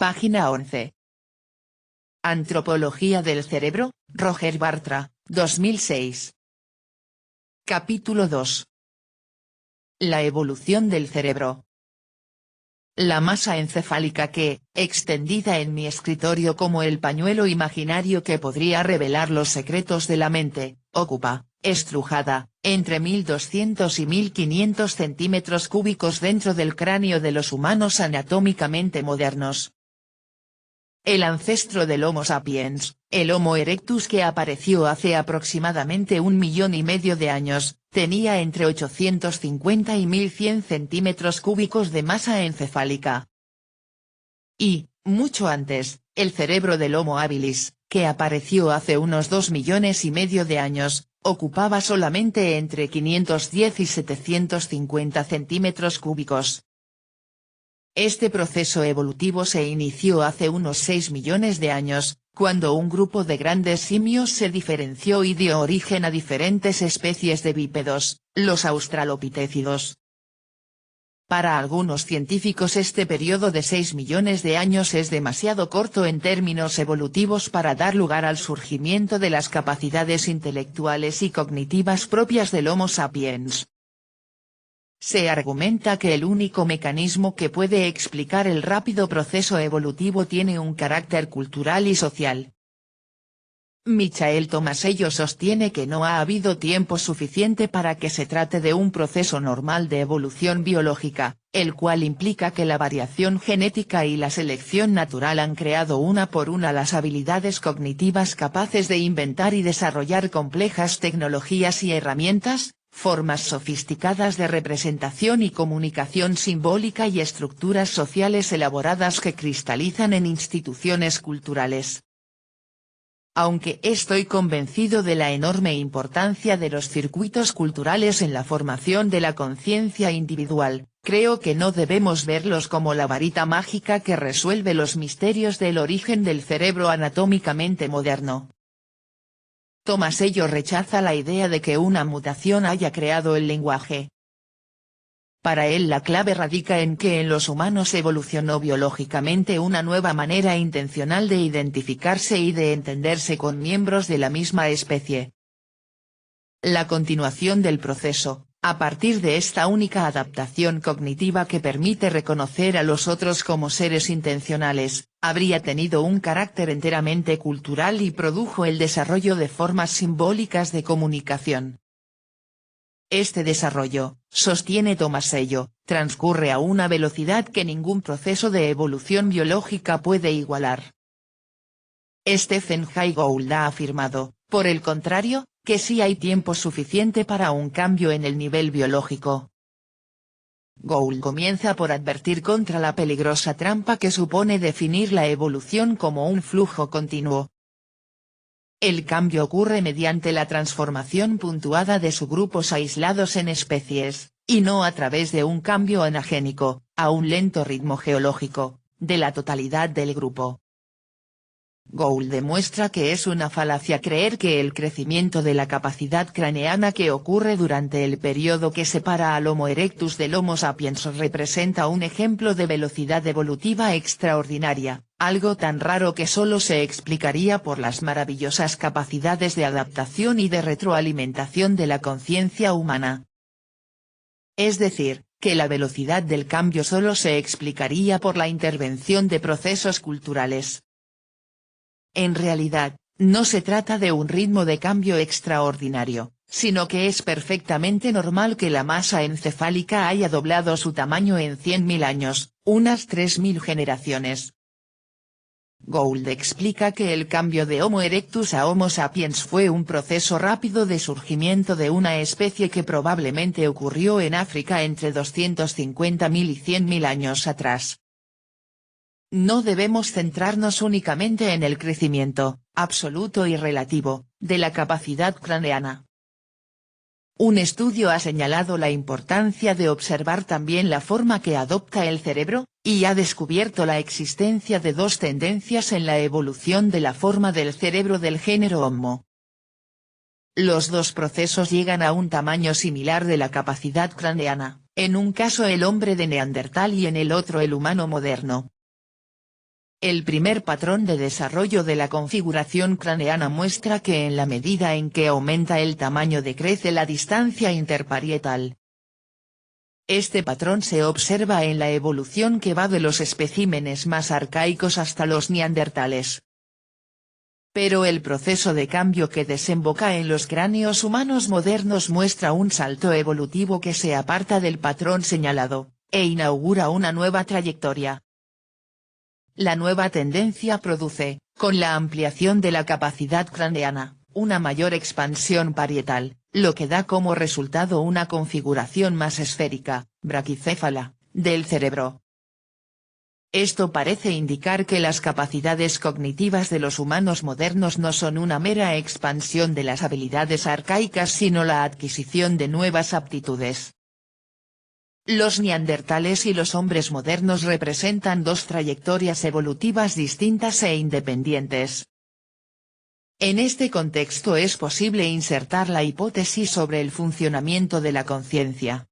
Página 11. Antropología del cerebro, Roger Bartra, 2006. Capítulo 2. La evolución del cerebro. La masa encefálica que, extendida en mi escritorio como el pañuelo imaginario que podría revelar los secretos de la mente, ocupa, estrujada, entre 1200 y 1500 centímetros cúbicos dentro del cráneo de los humanos anatómicamente modernos. El ancestro del Homo sapiens, el Homo erectus que apareció hace aproximadamente 1,5 millones de años, tenía entre 850 y 1100 centímetros cúbicos de masa encefálica. Y, mucho antes, el cerebro del Homo habilis, que apareció hace unos 2,5 millones de años, ocupaba solamente entre 510 y 750 centímetros cúbicos. Este proceso evolutivo se inició hace unos 6 millones de años, cuando un grupo de grandes simios se diferenció y dio origen a diferentes especies de bípedos, los australopithecídeos. Para algunos científicos este periodo de 6 millones de años es demasiado corto en términos evolutivos para dar lugar al surgimiento de las capacidades intelectuales y cognitivas propias del Homo sapiens. Se argumenta que el único mecanismo que puede explicar el rápido proceso evolutivo tiene un carácter cultural y social. Michael Tomasello sostiene que no ha habido tiempo suficiente para que se trate de un proceso normal de evolución biológica, el cual implica que la variación genética y la selección natural han creado una por una las habilidades cognitivas capaces de inventar y desarrollar complejas tecnologías y herramientas, formas sofisticadas de representación y comunicación simbólica y estructuras sociales elaboradas que cristalizan en instituciones culturales. Aunque estoy convencido de la enorme importancia de los circuitos culturales en la formación de la conciencia individual, creo que no debemos verlos como la varita mágica que resuelve los misterios del origen del cerebro anatómicamente moderno. Tomasello rechaza la idea de que una mutación haya creado el lenguaje. Para él la clave radica en que en los humanos evolucionó biológicamente una nueva manera intencional de identificarse y de entenderse con miembros de la misma especie. La continuación del proceso, a partir de esta única adaptación cognitiva que permite reconocer a los otros como seres intencionales, habría tenido un carácter enteramente cultural y produjo el desarrollo de formas simbólicas de comunicación. Este desarrollo, sostiene Tomasello, transcurre a una velocidad que ningún proceso de evolución biológica puede igualar. Stephen Jay Gould ha afirmado, por el contrario, que sí hay tiempo suficiente para un cambio en el nivel biológico. Gould comienza por advertir contra la peligrosa trampa que supone definir la evolución como un flujo continuo. El cambio ocurre mediante la transformación puntuada de subgrupos aislados en especies, y no a través de un cambio anagénico, a un lento ritmo geológico, de la totalidad del grupo. Gould demuestra que es una falacia creer que el crecimiento de la capacidad craneana que ocurre durante el periodo que separa al Homo erectus del Homo sapiens representa un ejemplo de velocidad evolutiva extraordinaria, algo tan raro que solo se explicaría por las maravillosas capacidades de adaptación y de retroalimentación de la conciencia humana. Es decir, que la velocidad del cambio solo se explicaría por la intervención de procesos culturales. En realidad, no se trata de un ritmo de cambio extraordinario, sino que es perfectamente normal que la masa encefálica haya doblado su tamaño en 100.000 años, unas 3.000 generaciones. Gould explica que el cambio de Homo erectus a Homo sapiens fue un proceso rápido de surgimiento de una especie que probablemente ocurrió en África entre 250.000 y 100.000 años atrás. No debemos centrarnos únicamente en el crecimiento, absoluto y relativo, de la capacidad craneana. Un estudio ha señalado la importancia de observar también la forma que adopta el cerebro, y ha descubierto la existencia de dos tendencias en la evolución de la forma del cerebro del género Homo. Los dos procesos llegan a un tamaño similar de la capacidad craneana, en un caso el hombre de Neandertal y en el otro el humano moderno. El primer patrón de desarrollo de la configuración craneana muestra que en la medida en que aumenta el tamaño decrece la distancia interparietal. Este patrón se observa en la evolución que va de los especímenes más arcaicos hasta los neandertales. Pero el proceso de cambio que desemboca en los cráneos humanos modernos muestra un salto evolutivo que se aparta del patrón señalado, e inaugura una nueva trayectoria. La nueva tendencia produce, con la ampliación de la capacidad craneana, una mayor expansión parietal, lo que da como resultado una configuración más esférica, braquicéfala, del cerebro. Esto parece indicar que las capacidades cognitivas de los humanos modernos no son una mera expansión de las habilidades arcaicas sino la adquisición de nuevas aptitudes. Los neandertales y los hombres modernos representan dos trayectorias evolutivas distintas e independientes. En este contexto es posible insertar la hipótesis sobre el funcionamiento de la conciencia.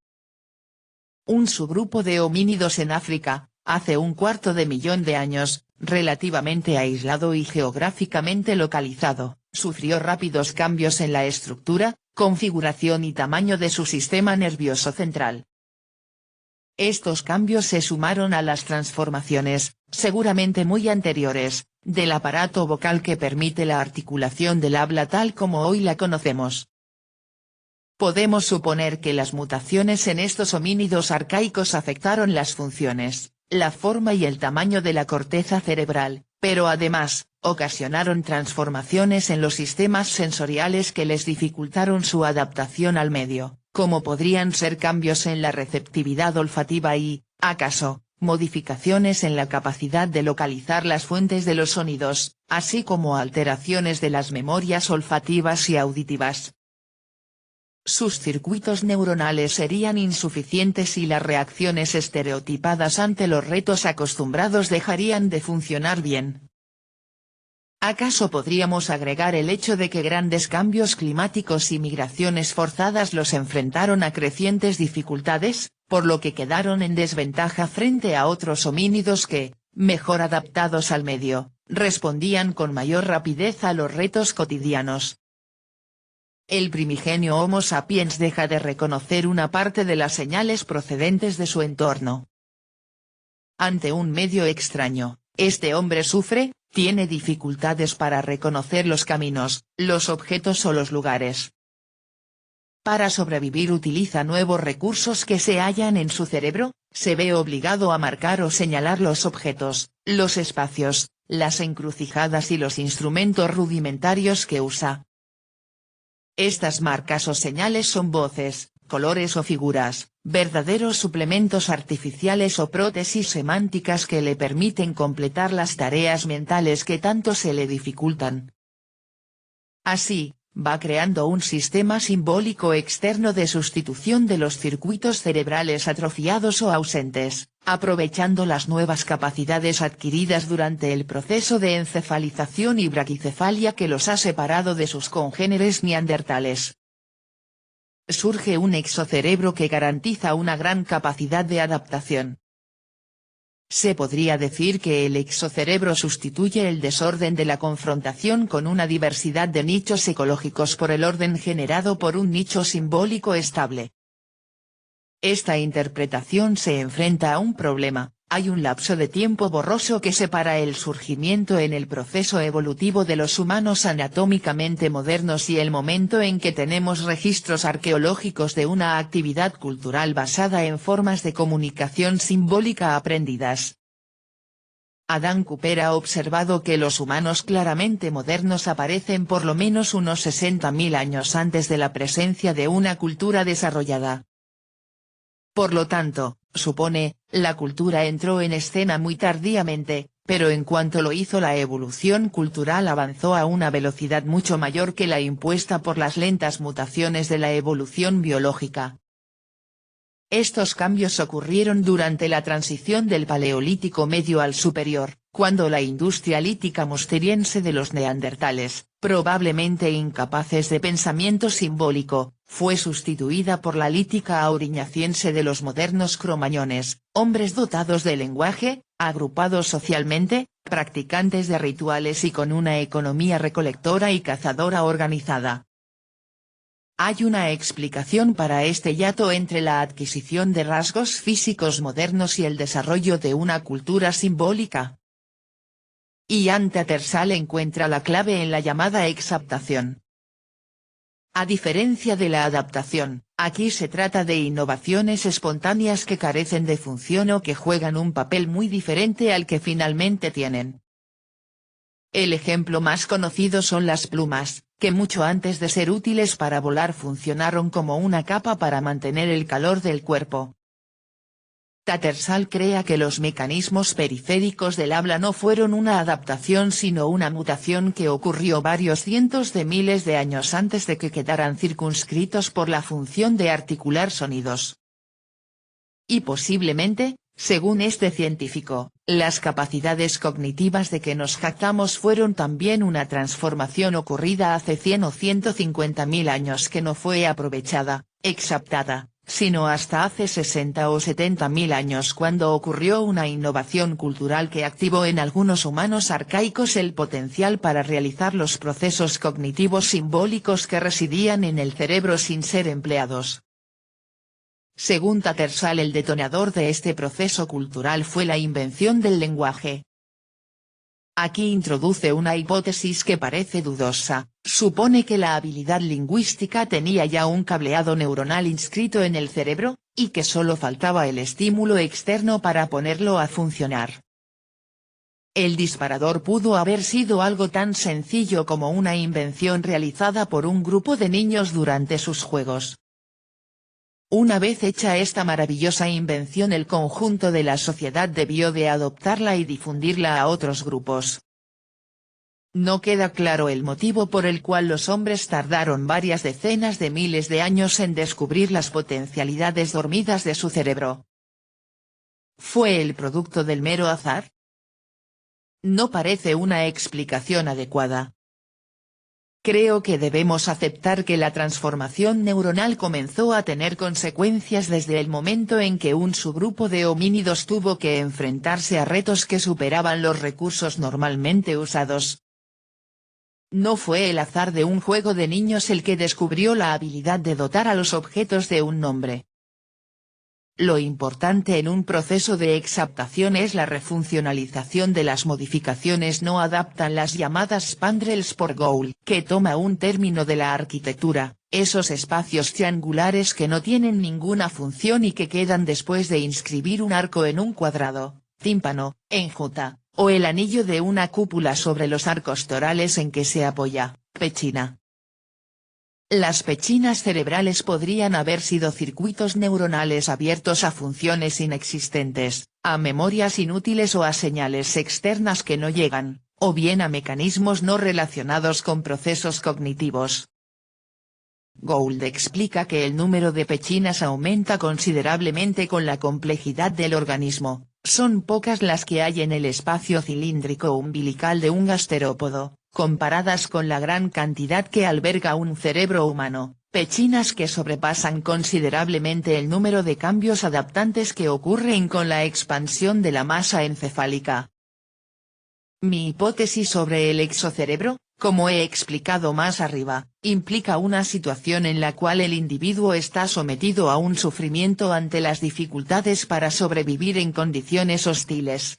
Un subgrupo de homínidos en África, hace un cuarto de millón de años, relativamente aislado y geográficamente localizado, sufrió rápidos cambios en la estructura, configuración y tamaño de su sistema nervioso central. Estos cambios se sumaron a las transformaciones, seguramente muy anteriores, del aparato vocal que permite la articulación del habla tal como hoy la conocemos. Podemos suponer que las mutaciones en estos homínidos arcaicos afectaron las funciones, la forma y el tamaño de la corteza cerebral, pero además, ocasionaron transformaciones en los sistemas sensoriales que les dificultaron su adaptación al medio, como podrían ser cambios en la receptividad olfativa y, acaso, modificaciones en la capacidad de localizar las fuentes de los sonidos, así como alteraciones de las memorias olfativas y auditivas. Sus circuitos neuronales serían insuficientes y las reacciones estereotipadas ante los retos acostumbrados dejarían de funcionar bien. ¿Acaso podríamos agregar el hecho de que grandes cambios climáticos y migraciones forzadas los enfrentaron a crecientes dificultades, por lo que quedaron en desventaja frente a otros homínidos que, mejor adaptados al medio, respondían con mayor rapidez a los retos cotidianos? El primigenio Homo sapiens deja de reconocer una parte de las señales procedentes de su entorno. Ante un medio extraño, este hombre sufre, tiene dificultades para reconocer los caminos, los objetos o los lugares. Para sobrevivir utiliza nuevos recursos que se hallan en su cerebro, se ve obligado a marcar o señalar los objetos, los espacios, las encrucijadas y los instrumentos rudimentarios que usa. Estas marcas o señales son voces, colores o figuras, verdaderos suplementos artificiales o prótesis semánticas que le permiten completar las tareas mentales que tanto se le dificultan. Así, va creando un sistema simbólico externo de sustitución de los circuitos cerebrales atrofiados o ausentes, aprovechando las nuevas capacidades adquiridas durante el proceso de encefalización y braquicefalia que los ha separado de sus congéneres neandertales. Surge un exocerebro que garantiza una gran capacidad de adaptación. Se podría decir que el exocerebro sustituye el desorden de la confrontación con una diversidad de nichos ecológicos por el orden generado por un nicho simbólico estable. Esta interpretación se enfrenta a un problema: hay un lapso de tiempo borroso que separa el surgimiento en el proceso evolutivo de los humanos anatómicamente modernos y el momento en que tenemos registros arqueológicos de una actividad cultural basada en formas de comunicación simbólica aprendidas. Adam Cooper ha observado que los humanos claramente modernos aparecen por lo menos unos 60.000 años antes de la presencia de una cultura desarrollada. Por lo tanto, supone, la cultura entró en escena muy tardíamente, pero en cuanto lo hizo la evolución cultural avanzó a una velocidad mucho mayor que la impuesta por las lentas mutaciones de la evolución biológica. Estos cambios ocurrieron durante la transición del Paleolítico Medio al Superior, cuando la industria lítica musteriense de los neandertales, probablemente incapaces de pensamiento simbólico, fue sustituida por la lítica auriñaciense de los modernos cromañones, hombres dotados de lenguaje, agrupados socialmente, practicantes de rituales y con una economía recolectora y cazadora organizada. Hay una explicación para este hiato entre la adquisición de rasgos físicos modernos y el desarrollo de una cultura simbólica. Ian Tattersall encuentra la clave en la llamada exaptación. A diferencia de la adaptación, aquí se trata de innovaciones espontáneas que carecen de función o que juegan un papel muy diferente al que finalmente tienen. El ejemplo más conocido son las plumas, que mucho antes de ser útiles para volar funcionaron como una capa para mantener el calor del cuerpo. Tattersall crea que los mecanismos periféricos del habla no fueron una adaptación sino una mutación que ocurrió varios cientos de miles de años antes de que quedaran circunscritos por la función de articular sonidos. Y posiblemente, según este científico, las capacidades cognitivas de que nos jactamos fueron también una transformación ocurrida hace 100 o 150.000 años que no fue aprovechada, exaptada, sino hasta hace 60 o 70.000 años cuando ocurrió una innovación cultural que activó en algunos humanos arcaicos el potencial para realizar los procesos cognitivos simbólicos que residían en el cerebro sin ser empleados. Según Tattersall, el detonador de este proceso cultural fue la invención del lenguaje. Aquí introduce una hipótesis que parece dudosa, supone que la habilidad lingüística tenía ya un cableado neuronal inscrito en el cerebro, y que solo faltaba el estímulo externo para ponerlo a funcionar. El disparador pudo haber sido algo tan sencillo como una invención realizada por un grupo de niños durante sus juegos. Una vez hecha esta maravillosa invención, el conjunto de la sociedad debió de adoptarla y difundirla a otros grupos. No queda claro el motivo por el cual los hombres tardaron varias decenas de miles de años en descubrir las potencialidades dormidas de su cerebro. ¿Fue el producto del mero azar? No parece una explicación adecuada. Creo que debemos aceptar que la transformación neuronal comenzó a tener consecuencias desde el momento en que un subgrupo de homínidos tuvo que enfrentarse a retos que superaban los recursos normalmente usados. No fue el azar de un juego de niños el que descubrió la habilidad de dotar a los objetos de un nombre. Lo importante en un proceso de exaptación es la refuncionalización de las modificaciones no adaptan las llamadas spandrels por goal, que toma un término de la arquitectura, esos espacios triangulares que no tienen ninguna función y que quedan después de inscribir un arco en un cuadrado, tímpano, enjuta, o el anillo de una cúpula sobre los arcos torales en que se apoya, pechina. Las pechinas cerebrales podrían haber sido circuitos neuronales abiertos a funciones inexistentes, a memorias inútiles o a señales externas que no llegan, o bien a mecanismos no relacionados con procesos cognitivos. Gould explica que el número de pechinas aumenta considerablemente con la complejidad del organismo, son pocas las que hay en el espacio cilíndrico umbilical de un gasterópodo, comparadas con la gran cantidad que alberga un cerebro humano, pechinas que sobrepasan considerablemente el número de cambios adaptantes que ocurren con la expansión de la masa encefálica. Mi hipótesis sobre el exocerebro, como he explicado más arriba, implica una situación en la cual el individuo está sometido a un sufrimiento ante las dificultades para sobrevivir en condiciones hostiles.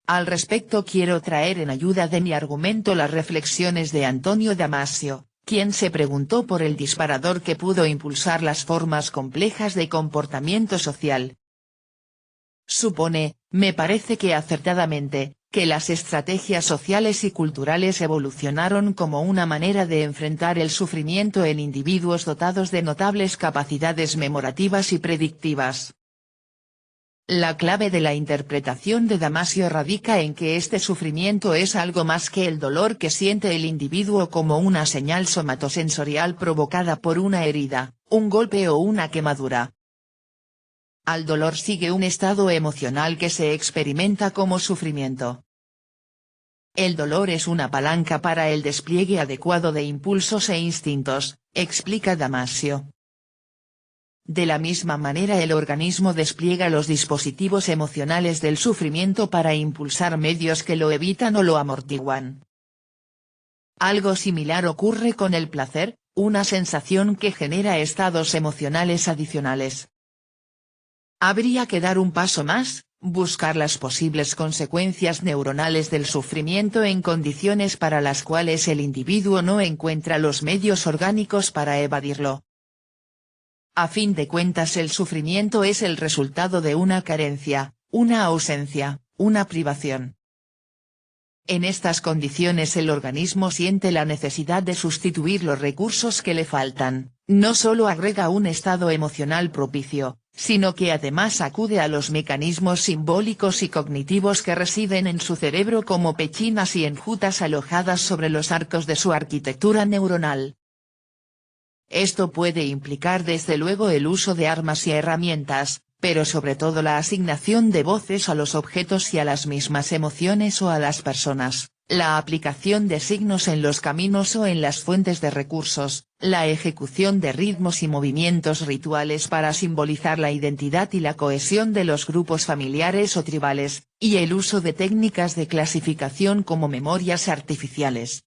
Al respecto quiero traer en ayuda de mi argumento las reflexiones de Antonio Damasio, quien se preguntó por el disparador que pudo impulsar las formas complejas de comportamiento social. Supone, me parece que acertadamente, que las estrategias sociales y culturales evolucionaron como una manera de enfrentar el sufrimiento en individuos dotados de notables capacidades memorativas y predictivas. La clave de la interpretación de Damasio radica en que este sufrimiento es algo más que el dolor que siente el individuo como una señal somatosensorial provocada por una herida, un golpe o una quemadura. Al dolor sigue un estado emocional que se experimenta como sufrimiento. El dolor es una palanca para el despliegue adecuado de impulsos e instintos, explica Damasio. De la misma manera el organismo despliega los dispositivos emocionales del sufrimiento para impulsar medios que lo evitan o lo amortiguan. Algo similar ocurre con el placer, una sensación que genera estados emocionales adicionales. Habría que dar un paso más, buscar las posibles consecuencias neuronales del sufrimiento en condiciones para las cuales el individuo no encuentra los medios orgánicos para evadirlo. A fin de cuentas el sufrimiento es el resultado de una carencia, una ausencia, una privación. En estas condiciones el organismo siente la necesidad de sustituir los recursos que le faltan, no solo agrega un estado emocional propicio, sino que además acude a los mecanismos simbólicos y cognitivos que residen en su cerebro como pechinas y enjutas alojadas sobre los arcos de su arquitectura neuronal. Esto puede implicar desde luego el uso de armas y herramientas, pero sobre todo la asignación de voces a los objetos y a las mismas emociones o a las personas, la aplicación de signos en los caminos o en las fuentes de recursos, la ejecución de ritmos y movimientos rituales para simbolizar la identidad y la cohesión de los grupos familiares o tribales, y el uso de técnicas de clasificación como memorias artificiales.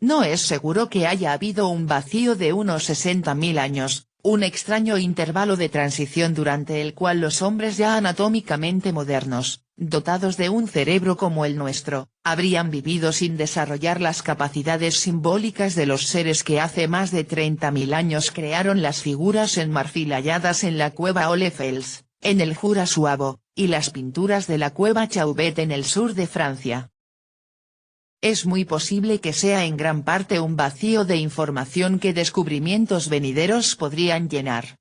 No es seguro que haya habido un vacío de unos 60.000 años, un extraño intervalo de transición durante el cual los hombres ya anatómicamente modernos, dotados de un cerebro como el nuestro, habrían vivido sin desarrollar las capacidades simbólicas de los seres que hace más de 30.000 años crearon las figuras en marfil halladas en la cueva Hohlefels, en el Jura suabo, y las pinturas de la cueva Chauvet en el sur de Francia. Es muy posible que sea en gran parte un vacío de información que descubrimientos venideros podrían llenar.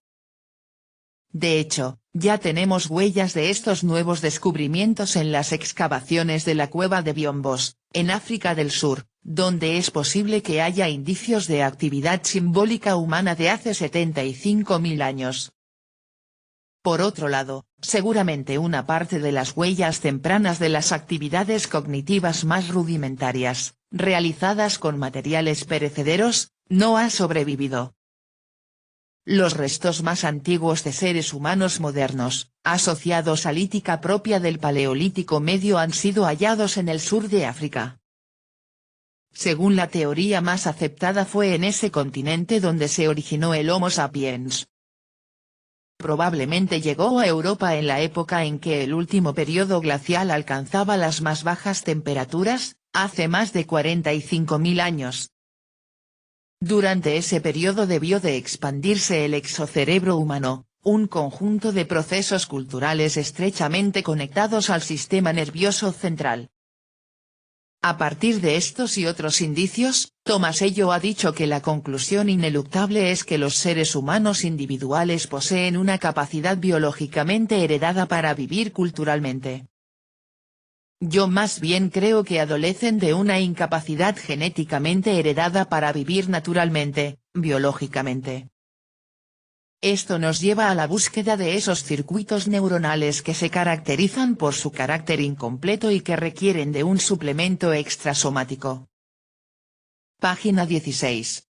De hecho, ya tenemos huellas de estos nuevos descubrimientos en las excavaciones de la cueva de Biombos, en África del Sur, donde es posible que haya indicios de actividad simbólica humana de hace 75.000 años. Por otro lado, seguramente una parte de las huellas tempranas de las actividades cognitivas más rudimentarias, realizadas con materiales perecederos, no ha sobrevivido. Los restos más antiguos de seres humanos modernos, asociados a lítica propia del Paleolítico Medio han sido hallados en el sur de África. Según la teoría más aceptada fue en ese continente donde se originó el Homo sapiens. Probablemente llegó a Europa en la época en que el último periodo glacial alcanzaba las más bajas temperaturas, hace más de 45.000 años. Durante ese periodo debió de expandirse el exocerebro humano, un conjunto de procesos culturales estrechamente conectados al sistema nervioso central. A partir de estos y otros indicios, Tomasello ha dicho que la conclusión ineluctable es que los seres humanos individuales poseen una capacidad biológicamente heredada para vivir culturalmente. Yo más bien creo que adolecen de una incapacidad genéticamente heredada para vivir naturalmente, biológicamente. Esto nos lleva a la búsqueda de esos circuitos neuronales que se caracterizan por su carácter incompleto y que requieren de un suplemento extrasomático. Página 16.